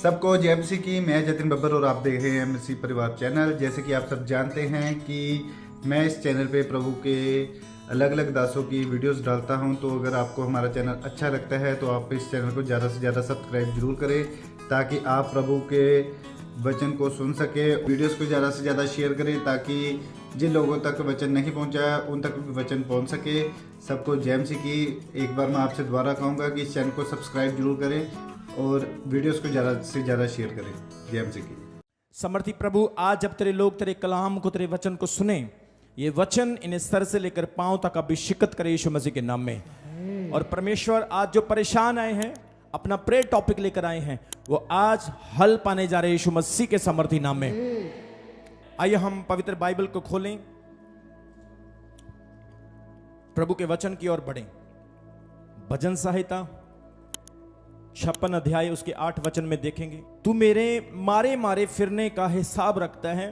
सबको जय मसीह की। मैं जतिन बब्बर और आप देख रहे हैं मसीह परिवार चैनल। जैसे कि आप सब जानते हैं कि मैं इस चैनल पे प्रभु के अलग अलग दासों की वीडियोस डालता हूं, तो अगर आपको हमारा चैनल अच्छा लगता है तो आप इस चैनल को ज़्यादा से ज़्यादा सब्सक्राइब जरूर करें, ताकि आप प्रभु के वचन को सुन सके। वीडियोस को ज़्यादा से ज़्यादा शेयर करें, ताकि जिन लोगों तक वचन नहीं पहुंचा उन तक भी वचन पहुंच सके। सबको जय मसीह की। एक बार मैं आपसे दोबारा कहूँगा कि इस चैनल को सब्सक्राइब जरूर करें और वीडियोस को ज़्यादा से ज़्यादा शेयर करें। जय मसीह की। समर्थी प्रभु, आज जब तेरे लोग तेरे कलाम को, तेरे वचन को सुने, ये वचन इन्हें सर से लेकर पांव तक अभिषेकित करे यीशु मसीह के नाम में। और परमेश्वर, आज जो परेशान आए हैं, अपना प्रेयर टॉपिक लेकर आए हैं, वो आज हल पाने जा रहे हैं यीशु मसीह के समर्थी नाम में। आइए हम पवित्र बाइबल को खोलें, प्रभु के वचन की ओर बढ़ें। भजन संहिता 56 अध्याय उसके 8 वचन में देखेंगे। तू मेरे मारे मारे फिरने का हिसाब रखता है,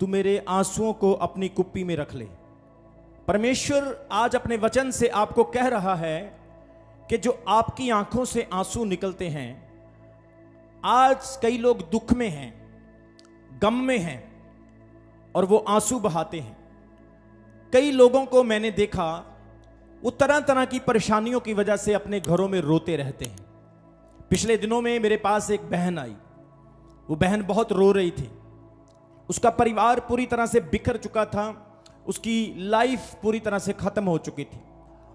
तू मेरे आंसुओं को अपनी कुप्पी में रख ले। परमेश्वर आज अपने वचन से आपको कह रहा है कि जो आपकी आंखों से आंसू निकलते हैं, आज कई लोग दुख में हैं, गम में हैं और वो आंसू बहाते हैं। कई लोगों को मैंने देखा, वो तरह तरह की परेशानियों की वजह से अपने घरों में रोते रहते हैं। पिछले दिनों में मेरे पास एक बहन आई। वो बहन बहुत रो रही थी। उसका परिवार पूरी तरह से बिखर चुका था, उसकी लाइफ पूरी तरह से खत्म हो चुकी थी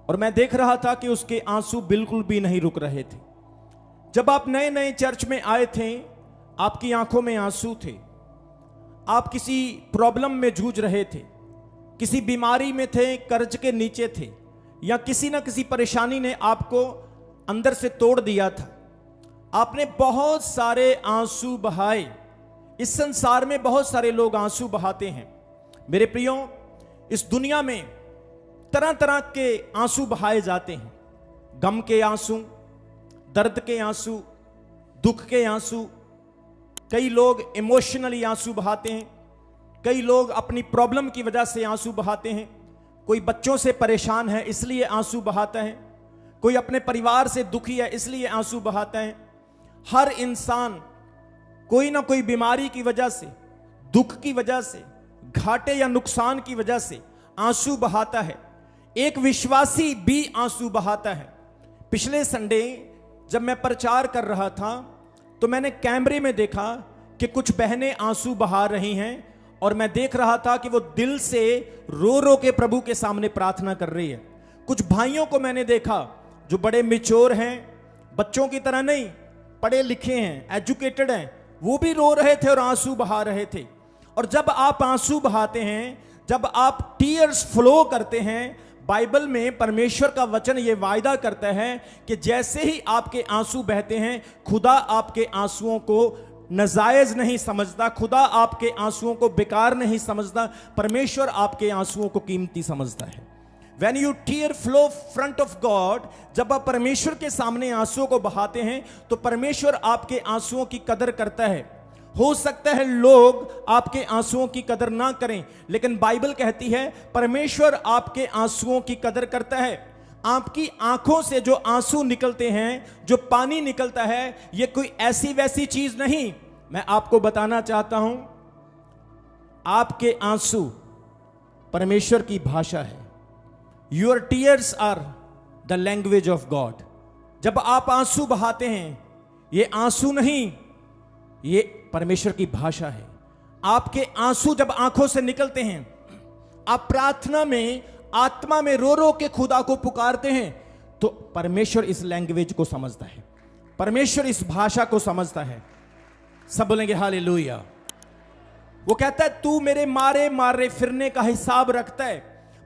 और मैं देख रहा था कि उसके आंसू बिल्कुल भी नहीं रुक रहे थे। जब आप नए नए चर्च में आए थे, आपकी आंखों में आंसू थे। आप किसी प्रॉब्लम में जूझ रहे थे, किसी बीमारी में थे, कर्ज के नीचे थे, या किसी ना किसी परेशानी ने आपको अंदर से तोड़ दिया था। आपने बहुत सारे आंसू बहाए। इस संसार में बहुत सारे लोग आंसू बहाते हैं। मेरे प्रियो, इस दुनिया में तरह तरह के आंसू बहाए जाते हैं। गम के आंसू, दर्द के आंसू, दुख के आंसू। कई लोग इमोशनली आंसू बहाते हैं। कई लोग अपनी प्रॉब्लम की वजह से आंसू बहाते हैं। कोई बच्चों से परेशान है इसलिए आंसू बहाता है। कोई अपने परिवार से दुखी है इसलिए आंसू बहाता है। हर इंसान कोई ना कोई बीमारी की वजह से, दुख की वजह से, घाटे या नुकसान की वजह से आंसू बहाता है। एक विश्वासी भी आंसू बहाता है। पिछले संडे जब मैं प्रचार कर रहा था तो मैंने कैमरे में देखा कि कुछ बहनें आंसू बहा रही हैं और मैं देख रहा था कि वो दिल से रो रो के प्रभु के सामने प्रार्थना कर रही है। कुछ भाइयों को मैंने देखा जो बड़े मैच्योर हैं, बच्चों की तरह नहीं, पढ़े लिखे हैं, एजुकेटेड हैं, वो भी रो रहे थे और आंसू बहा रहे थे। और जब आप आंसू बहाते हैं, जब आप टीयर्स फ्लो करते हैं, बाइबल में परमेश्वर का वचन ये वायदा करता है कि जैसे ही आपके आंसू बहते हैं, खुदा आपके आंसुओं को नाजायज नहीं समझता, खुदा आपके आंसुओं को बेकार नहीं समझता, परमेश्वर आपके आंसुओं को कीमती समझता है। When you tear flow front of God, जब आप परमेश्वर के सामने आंसुओं को बहाते हैं तो परमेश्वर आपके आंसुओं की कदर करता है। हो सकता है लोग आपके आंसुओं की कदर ना करें, लेकिन बाइबल कहती है परमेश्वर आपके आंसुओं की कदर करता है। आपकी आंखों से जो आंसू निकलते हैं, जो पानी निकलता है, यह कोई ऐसी वैसी चीज नहीं। मैं आपको बताना चाहता हूं, आपके आंसू परमेश्वर की भाषा है। Your tears are the language of God. जब आप आंसू बहाते हैं, ये आंसू नहीं, ये परमेश्वर की भाषा है। आपके आंसू जब आंखों से निकलते हैं, आप प्रार्थना में, आत्मा में रो रो के खुदा को पुकारते हैं, तो परमेश्वर इस लैंग्वेज को समझता है, परमेश्वर इस भाषा को समझता है। सब बोलेंगे हालेलुया। वो कहता है तू मेरे मारे मारे फिरने का हिसाब रखता है।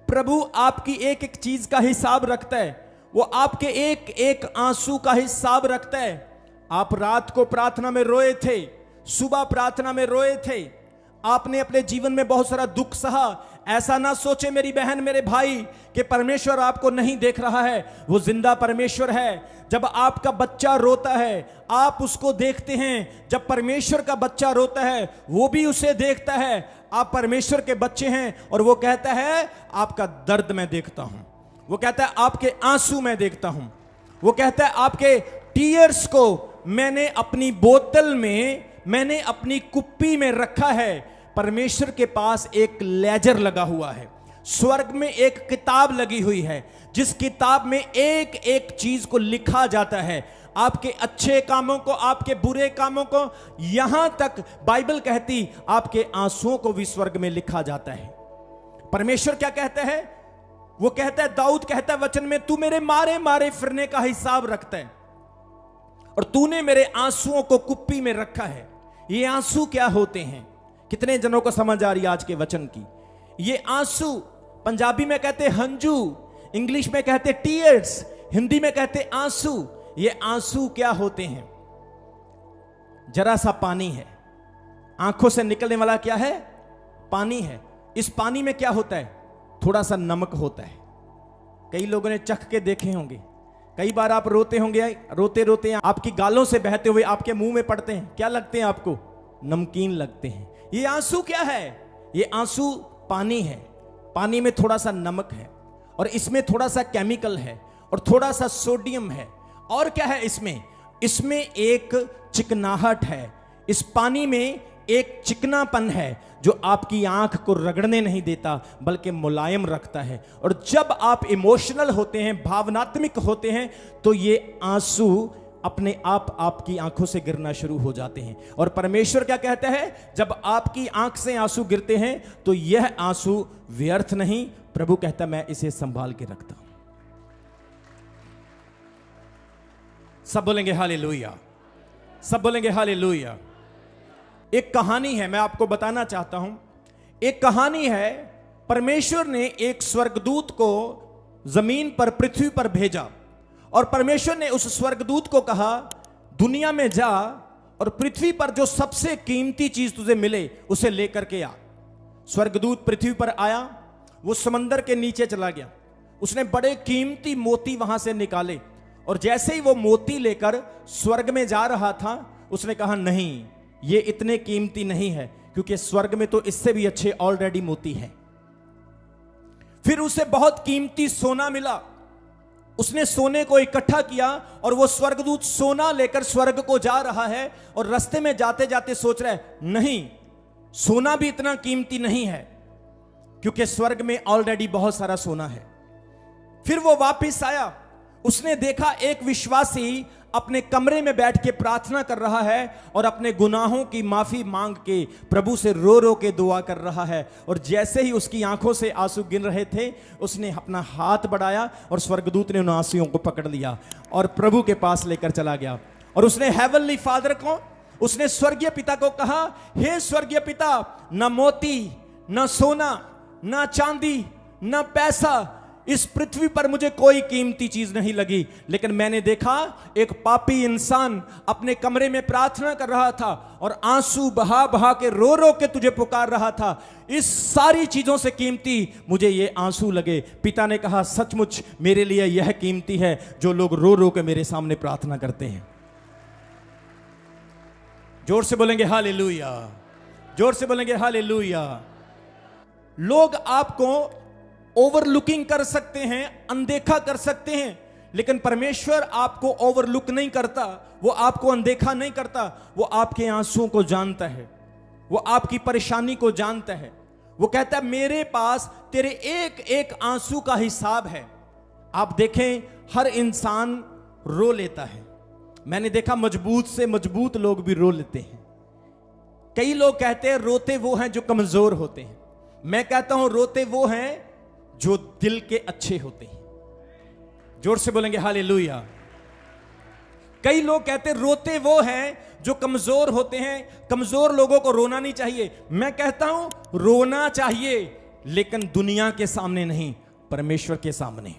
प्रभु आपकी एक एक चीज का हिसाब रखता है। वो आपके एक एक आंसू का हिसाब रखता है। आप रात को प्रार्थना में रोए थे, सुबह प्रार्थना में रोए थे, आपने अपने जीवन में बहुत सारा दुख सहा। ऐसा ना सोचे मेरी बहन, मेरे भाई, कि परमेश्वर आपको नहीं देख रहा है। वो जिंदा परमेश्वर है। जब आपका बच्चा रोता है, आप उसको देखते हैं। जब परमेश्वर का बच्चा रोता है, वो भी उसे देखता है। आप परमेश्वर के बच्चे हैं और वो कहता है आपका दर्द मैं देखता हूं। वो कहता है आपके आंसू मैं देखता हूं। वो कहता है आपके टीयर्स को मैंने अपनी बोतल में, मैंने अपनी कुप्पी में रखा है। परमेश्वर के पास एक लेजर लगा हुआ है, स्वर्ग में एक किताब लगी हुई है, जिस किताब में एक एक चीज को लिखा जाता है, आपके अच्छे कामों को, आपके बुरे कामों को, यहां तक बाइबल कहती आपके आंसुओं को भी स्वर्ग में लिखा जाता है। परमेश्वर क्या कहता है? वो कहता है, दाऊद कहता है वचन में, तू मेरे मारे मारे फिरने का हिसाब रखता है और तूने मेरे आंसुओं को कुप्पी में रखा है। ये आंसू क्या होते हैं? कितने जनों को समझ आ रही है आज के वचन की? ये आंसू पंजाबी में कहते हंजू, इंग्लिश में कहते टीयर्स, हिंदी में कहते आंसू। ये आंसू क्या होते हैं? जरा सा पानी है, आंखों से निकलने वाला क्या है? पानी है। इस पानी में क्या होता है? थोड़ा सा नमक होता है। कई लोगों ने चख के देखे होंगे, कई बार आप रोते होंगे, रोते रोते आपकी गालों से बहते हुए आपके मुंह में पड़ते हैं, क्या लगते हैं आपको? नमकीन लगते हैं। ये आंसू क्या है? ये आंसू पानी है। पानी में थोड़ा सा नमक है और इसमें थोड़ा सा केमिकल है और थोड़ा सा सोडियम है। और क्या है इसमें? इसमें एक चिकनाहट है। इस पानी में एक चिकनापन है जो आपकी आंख को रगड़ने नहीं देता, बल्कि मुलायम रखता है। और जब आप इमोशनल होते हैं, भावनात्मक होते हैं, तो ये आंसू अपने आप आपकी आंखों से गिरना शुरू हो जाते हैं। और परमेश्वर क्या कहता है? जब आपकी आंख से आंसू गिरते हैं तो यह आंसू व्यर्थ नहीं, प्रभु कहता मैं इसे संभाल के रखता हूं। सब बोलेंगे हालेलुया, सब बोलेंगे हालेलुया। एक कहानी है, मैं आपको बताना चाहता हूं। एक कहानी है, परमेश्वर ने एक स्वर्गदूत को जमीन पर, पृथ्वी पर भेजा और परमेश्वर ने उस स्वर्गदूत को कहा, दुनिया में जा और पृथ्वी पर जो सबसे कीमती चीज तुझे मिले उसे लेकर के आ। स्वर्गदूत पृथ्वी पर आया, वो समंदर के नीचे चला गया, उसने बड़े कीमती मोती वहां से निकाले और जैसे ही वो मोती लेकर स्वर्ग में जा रहा था, उसने कहा नहीं, ये इतने कीमती नहीं है, क्योंकि स्वर्ग में तो इससे भी अच्छे ऑलरेडी मोती हैं। फिर उसे बहुत कीमती सोना मिला, उसने सोने को इकट्ठा किया और वो स्वर्गदूत सोना लेकर स्वर्ग को जा रहा है और रास्ते में जाते जाते सोच रहा है नहीं, सोना भी इतना कीमती नहीं है, क्योंकि स्वर्ग में ऑलरेडी बहुत सारा सोना है। फिर वो वापस आया, उसने देखा एक विश्वासी अपने कमरे में बैठ के प्रार्थना कर रहा है और अपने गुनाहों की माफी मांग के प्रभु से रो रो के दुआ कर रहा है। और जैसे ही उसकी आंखों से आंसू गिर रहे थे, उसने अपना हाथ बढ़ाया और स्वर्गदूत ने उन आंसुओं को पकड़ लिया और प्रभु के पास लेकर चला गया। और उसने हेवनली फादर को, उसने स्वर्गीय पिता को कहा, हे स्वर्गीय पिता, न मोती, न सोना, न चांदी, न पैसा, इस पृथ्वी पर मुझे कोई कीमती चीज नहीं लगी, लेकिन मैंने देखा एक पापी इंसान अपने कमरे में प्रार्थना कर रहा था और आंसू बहा बहा के रो रो के तुझे पुकार रहा था। इस सारी चीजों से कीमती मुझे ये आंसू लगे। पिता ने कहा, सचमुच मेरे लिए यह कीमती है जो लोग रो रो के मेरे सामने प्रार्थना करते हैं। जोर से बोलेंगे हालेलुया, जोर से बोलेंगे हालेलुया। लोग आपको ओवरलुकिंग कर सकते हैं, अनदेखा कर सकते हैं, लेकिन परमेश्वर आपको ओवरलुक नहीं करता, वो आपको अनदेखा नहीं करता। वो आपके आंसुओं को जानता है, वो आपकी परेशानी को जानता है। वो कहता है मेरे पास तेरे एक एक आंसू का हिसाब है। आप देखें, हर इंसान रो लेता है। मैंने देखा मजबूत से मजबूत लोग भी रो लेते हैं। कई लोग कहते हैं रोते वो हैं जो कमजोर होते हैं। मैं कहता हूं रोते वो हैं जो दिल के अच्छे होते हैं। जोर से बोलेंगे हालेलुया। कई लोग कहते हैं रोते वो हैं जो कमजोर होते हैं। कमजोर लोगों को रोना नहीं चाहिए। मैं कहता हूं रोना चाहिए, लेकिन दुनिया के सामने नहीं, परमेश्वर के सामने।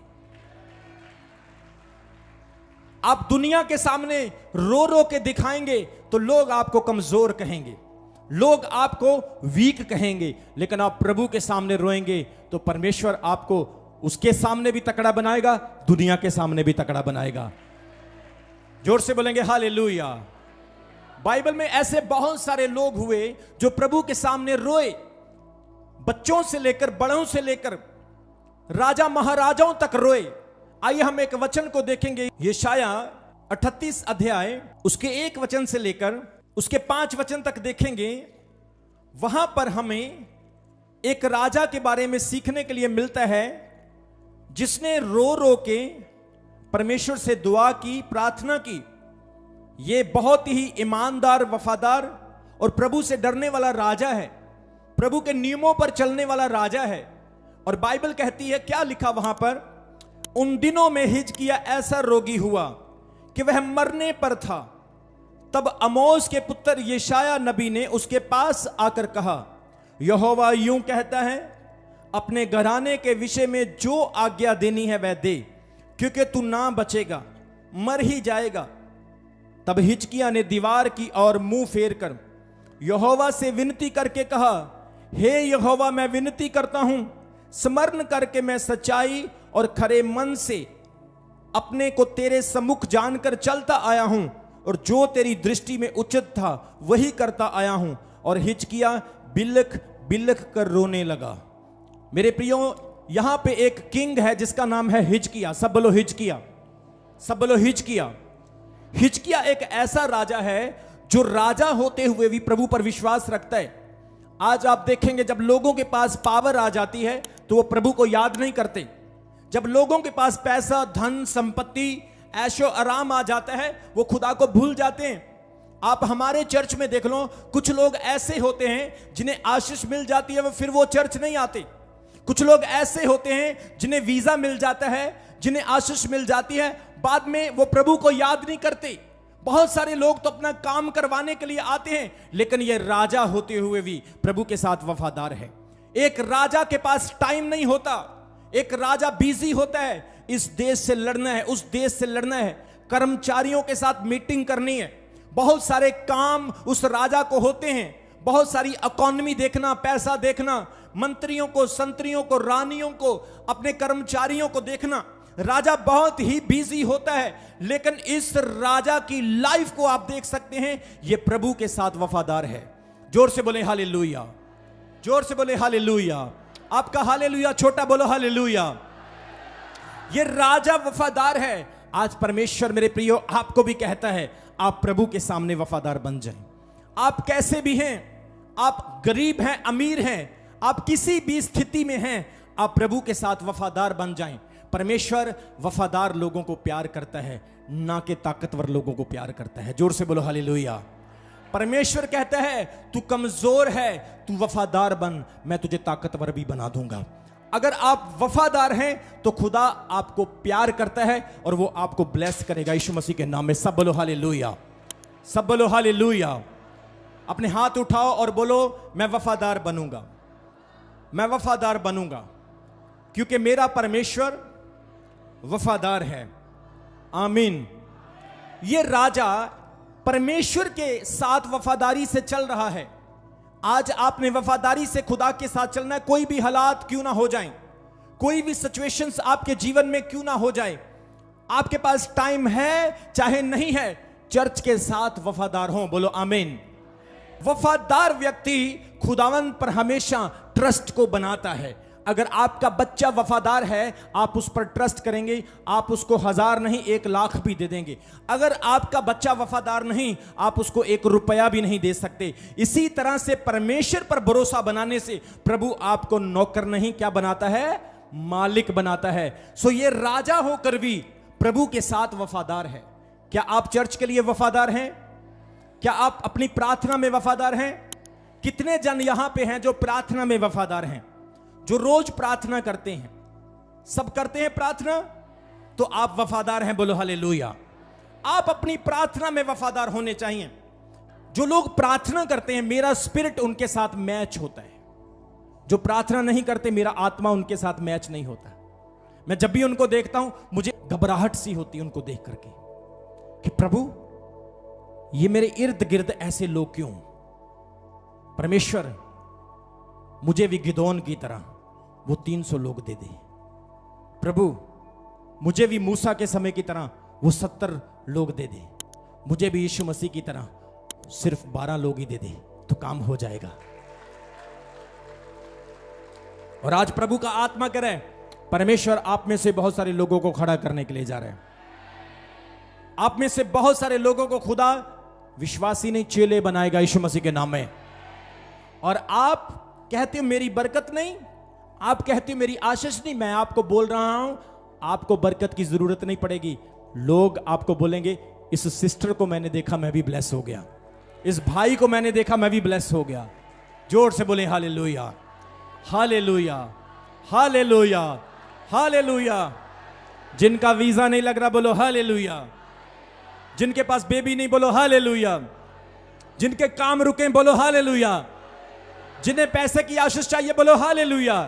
आप दुनिया के सामने रो रो के दिखाएंगे तो लोग आपको कमजोर कहेंगे, लोग आपको वीक कहेंगे, लेकिन आप प्रभु के सामने रोएंगे तो परमेश्वर आपको उसके सामने भी तकड़ा बनाएगा, दुनिया के सामने भी तकड़ा बनाएगा। जोर से बोलेंगे हालेलुया। बाइबल में ऐसे बहुत सारे लोग हुए जो प्रभु के सामने रोए, बच्चों से लेकर बड़ों से लेकर राजा महाराजाओं तक रोए। आइए हम एक वचन को देखेंगे, यशाया 38 अध्याय उसके 1 वचन से लेकर उसके 5 वचन तक देखेंगे। वहां पर हमें एक राजा के बारे में सीखने के लिए मिलता है जिसने रो रो के परमेश्वर से दुआ की, प्रार्थना की। यह बहुत ही ईमानदार, वफादार और प्रभु से डरने वाला राजा है, प्रभु के नियमों पर चलने वाला राजा है। और बाइबल कहती है, क्या लिखा वहां पर, उन दिनों में हिजकिय्याह ऐसा रोगी हुआ कि वह मरने पर था। तब आमोस के पुत्र यशायाह नबी ने उसके पास आकर कहा, यहोवा यूं कहता है, अपने घराने के विषय में जो आज्ञा देनी है वह दे, क्योंकि तू ना बचेगा, मर ही जाएगा। तब हिजकिय्याह ने दीवार की ओर मुंह फेर कर यहोवा से विनती करके कहा, हे यहोवा, मैं विनती करता हूं, स्मरण करके मैं सच्चाई और खरे मन से अपने को तेरे सम्मुख जानकर चलता आया हूं, और जो तेरी दृष्टि में उचित था वही करता आया हूं। और हिजकिय्याह बिलख बिलख कर रोने लगा। मेरे प्रियो, यहां पे एक किंग है जिसका नाम है हिजकिय्याह। सब बोलो हिजकिय्याह, सब बोलो हिजकिय्याह। हिजकिय्याह एक ऐसा राजा है जो राजा होते हुए भी प्रभु पर विश्वास रखता है। आज आप देखेंगे, जब लोगों के पास पावर आ जाती है तो वो प्रभु को याद नहीं करते। जब लोगों के पास पैसा, धन, संपत्ति, ऐशो आराम आ जाता है, वो खुदा को भूल जाते हैं। आप हमारे चर्च में देख लो, कुछ लोग ऐसे होते हैं जिन्हें आशीष मिल जाती है, फिर वो चर्च नहीं आते। कुछ लोग ऐसे होते हैं जिन्हें वीजा मिल जाता है, जिन्हें आशीष मिल जाती है, बाद में वो प्रभु को याद नहीं करते। बहुत सारे लोग तो अपना काम करवाने के लिए आते हैं, लेकिन ये राजा होते हुए भी प्रभु के साथ वफादार है। एक राजा के पास टाइम नहीं होता, एक राजा बिजी होता है। इस देश से लड़ना है, उस देश से लड़ना है, कर्मचारियों के साथ मीटिंग करनी है, बहुत सारे काम उस राजा को होते हैं, बहुत सारी इकोनॉमी देखना, पैसा देखना, मंत्रियों को, संतरियों को, रानियों को, अपने कर्मचारियों को देखना। राजा बहुत ही बिजी होता है, लेकिन इस राजा की लाइफ को आप देख सकते हैं, यह प्रभु के साथ वफादार है। जोर से बोले हालेलुया, जोर से बोले हालेलुया। आपका हालेलुया छोटा, बोलो हालेलुया। यह राजा वफादार है। आज परमेश्वर मेरे प्रियो आपको भी कहता है, आप प्रभु के सामने वफादार बन जाएं। आप कैसे भी हैं, आप गरीब हैं, अमीर हैं, आप किसी भी स्थिति में हैं, आप प्रभु के साथ वफादार बन जाएं। परमेश्वर वफादार लोगों को प्यार करता है, ना कि ताकतवर लोगों को प्यार करता है। जोर से बोलो हालेलुया। परमेश्वर कहता है, तू कमजोर है, तू वफादार बन, मैं तुझे ताकतवर भी बना दूंगा। अगर आप वफादार हैं तो खुदा आपको प्यार करता है और वो आपको ब्लेस करेगा यीशु मसीह के नाम में। सब बोलो हालेलुया, सब बोलो हालेलुया। अपने हाथ उठाओ और बोलो, मैं वफादार बनूंगा, मैं वफादार बनूंगा, क्योंकि मेरा परमेश्वर वफादार है। आमीन। ये राजा परमेश्वर के साथ वफादारी से चल रहा है। आज आपने वफादारी से खुदा के साथ चलना है। कोई भी हालात क्यों ना हो जाएं, कोई भी सिचुएशंस आपके जीवन में क्यों ना हो जाए, आपके पास टाइम है चाहे नहीं है, चर्च के साथ वफादार हो। बोलो आमीन। वफादार व्यक्ति खुदावंद पर हमेशा ट्रस्ट को बनाता है। अगर आपका बच्चा वफादार है, आप उस पर ट्रस्ट करेंगे, आप उसको 1000 नहीं 1 लाख भी दे देंगे। अगर आपका बच्चा वफादार नहीं, आप उसको 1 रुपया भी नहीं दे सकते। इसी तरह से परमेश्वर पर भरोसा बनाने से प्रभु आपको नौकर नहीं क्या बनाता है, मालिक बनाता है। सो ये राजा होकर भी प्रभु के साथ वफादार है। क्या आप चर्च के लिए वफादार हैं? क्या आप अपनी प्रार्थना में वफादार हैं? कितने जन यहां पे हैं जो प्रार्थना में वफादार हैं, जो रोज प्रार्थना करते हैं? सब करते हैं प्रार्थना, तो आप वफादार हैं। बोलो हालेलुया। आप अपनी प्रार्थना में वफादार होने चाहिए। जो लोग प्रार्थना करते हैं, मेरा स्पिरिट उनके साथ मैच होता है। जो प्रार्थना नहीं करते, मेरा आत्मा उनके साथ मैच नहीं होता। मैं जब भी उनको देखता हूं, मुझे घबराहट सी होती है उनको देख करके कि प्रभु, ये मेरे इर्द गिर्द ऐसे लोग क्यों? परमेश्वर, मुझे भी गिदोन की तरह वो 300 लोग दे दे। प्रभु, मुझे भी मूसा के समय की तरह वो 70 लोग दे दे। मुझे भी यीशु मसीह की तरह सिर्फ 12 लोग ही दे दे, तो काम हो जाएगा। और आज प्रभु का आत्मा करे, परमेश्वर आप में से बहुत सारे लोगों को खड़ा करने के लिए जा रहे हैं। आप में से बहुत सारे लोगों को खुदा विश्वासी नहीं चेले बनाएगा यीशु मसीह के नाम में। और आप कहते हो मेरी बरकत नहीं, आप कहते हो मेरी आशीष नहीं। मैं आपको बोल रहा हूं, आपको बरकत की जरूरत नहीं पड़ेगी। लोग आपको बोलेंगे इस सिस्टर को मैंने देखा, मैं भी ब्लेस हो गया। इस भाई को मैंने देखा, मैं भी ब्लेस हो गया। जोर से बोले हालेलुया, हालेलुया, हालेलुया, हालेलुया। जिनका वीजा नहीं लग रहा बोलो हालेलुया। जिनके पास बेबी नहीं बोलो हालेलुया। जिनके काम रुके बोलो हालेलुया। जिन्हें पैसे की आशीष चाहिए बोलो हालेलुया।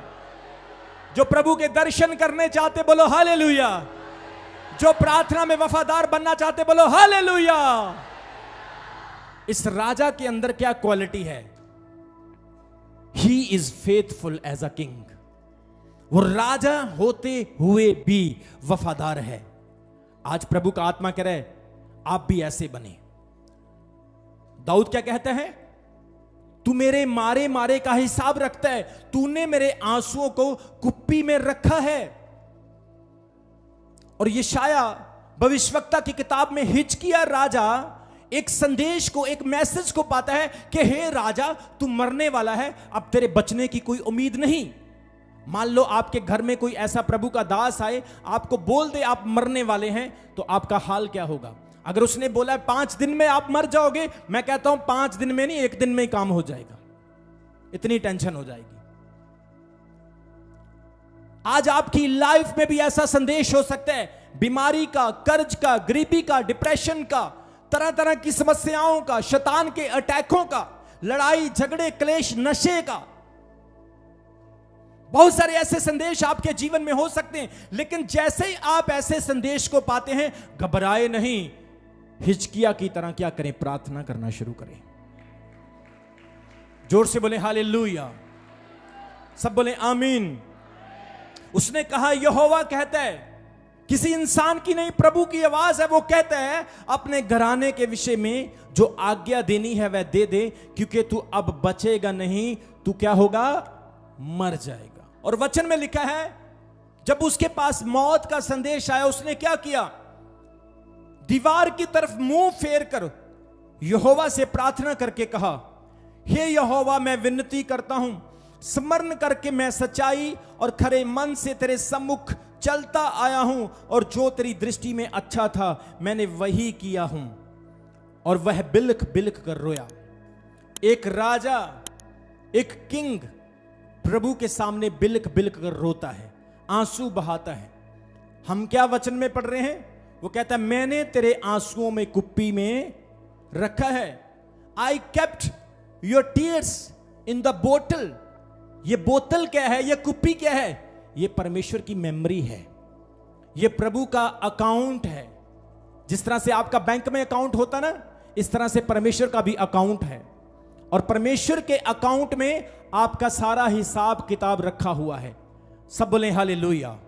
जो प्रभु के दर्शन करने चाहते बोलो हालेलुया। जो प्रार्थना में वफादार बनना चाहते बोलो हालेलुया। इस राजा के अंदर क्या क्वालिटी है? He is faithful as a king. वो राजा होते हुए भी वफादार है। आज प्रभु का आत्मा कह रहा है आप भी ऐसे बने। दाऊद क्या कहते हैं? तू मेरे मारे मारे का हिसाब रखता है, तूने मेरे आंसुओं को कुप्पी में रखा है। और यशाया भविष्यवक्ता की किताब में हिजकिय्याह राजा एक संदेश को, एक मैसेज को पाता है कि हे राजा तू मरने वाला है, अब तेरे बचने की कोई उम्मीद नहीं। मान लो आपके घर में कोई ऐसा प्रभु का दास आए, आपको बोल दे आप मरने वाले हैं, तो आपका हाल क्या होगा? अगर उसने बोला 5 दिन में आप मर जाओगे, मैं कहता हूं 5 दिन में नहीं, 1 दिन में ही काम हो जाएगा। इतनी टेंशन हो जाएगी। आज आपकी लाइफ में भी ऐसा संदेश हो सकता है, बीमारी का, कर्ज का, गरीबी का, डिप्रेशन का, तरह तरह की समस्याओं का, शैतान के अटैकों का, लड़ाई झगड़े क्लेश नशे का। बहुत सारे ऐसे संदेश आपके जीवन में हो सकते हैं। लेकिन जैसे ही आप ऐसे संदेश को पाते हैं, घबराए नहीं। हिजकिय्याह की तरह क्या करें? प्रार्थना करना शुरू करें। जोर से बोले हालेलुया। सब बोले आमीन। उसने कहा यहोवा कहता है, किसी इंसान की नहीं, प्रभु की आवाज है। वो कहता है अपने घराने के विषय में जो आज्ञा देनी है वह दे दे, क्योंकि तू अब बचेगा नहीं, तू क्या होगा? मर जाएगा। और वचन में लिखा है जब उसके पास मौत का संदेश आया, उसने क्या किया? दीवार की तरफ मुंह फेर कर यहोवा से प्रार्थना करके कहा, हे यहोवा मैं विनती करता हूं, स्मरण करके मैं सच्चाई और खरे मन से तेरे सम्मुख चलता आया हूं, और जो तेरी दृष्टि में अच्छा था मैंने वही किया हूं। और वह बिलख बिलख कर रोया। एक राजा, एक किंग प्रभु के सामने बिलख बिलख कर रोता है, आंसू बहाता है। हम क्या वचन में पढ़ रहे हैं? वो कहता है मैंने तेरे आंसुओं में कुप्पी में रखा है। I kept your tears in the बोतल। ये बोतल क्या है? ये कुप्पी क्या है? ये परमेश्वर की मेमोरी है। ये प्रभु का अकाउंट है। जिस तरह से आपका बैंक में अकाउंट होता ना, इस तरह से परमेश्वर का भी अकाउंट है। और परमेश्वर के अकाउंट में आपका सारा हिसाब किताब रखा हुआ है। सब बोले हालेलुया।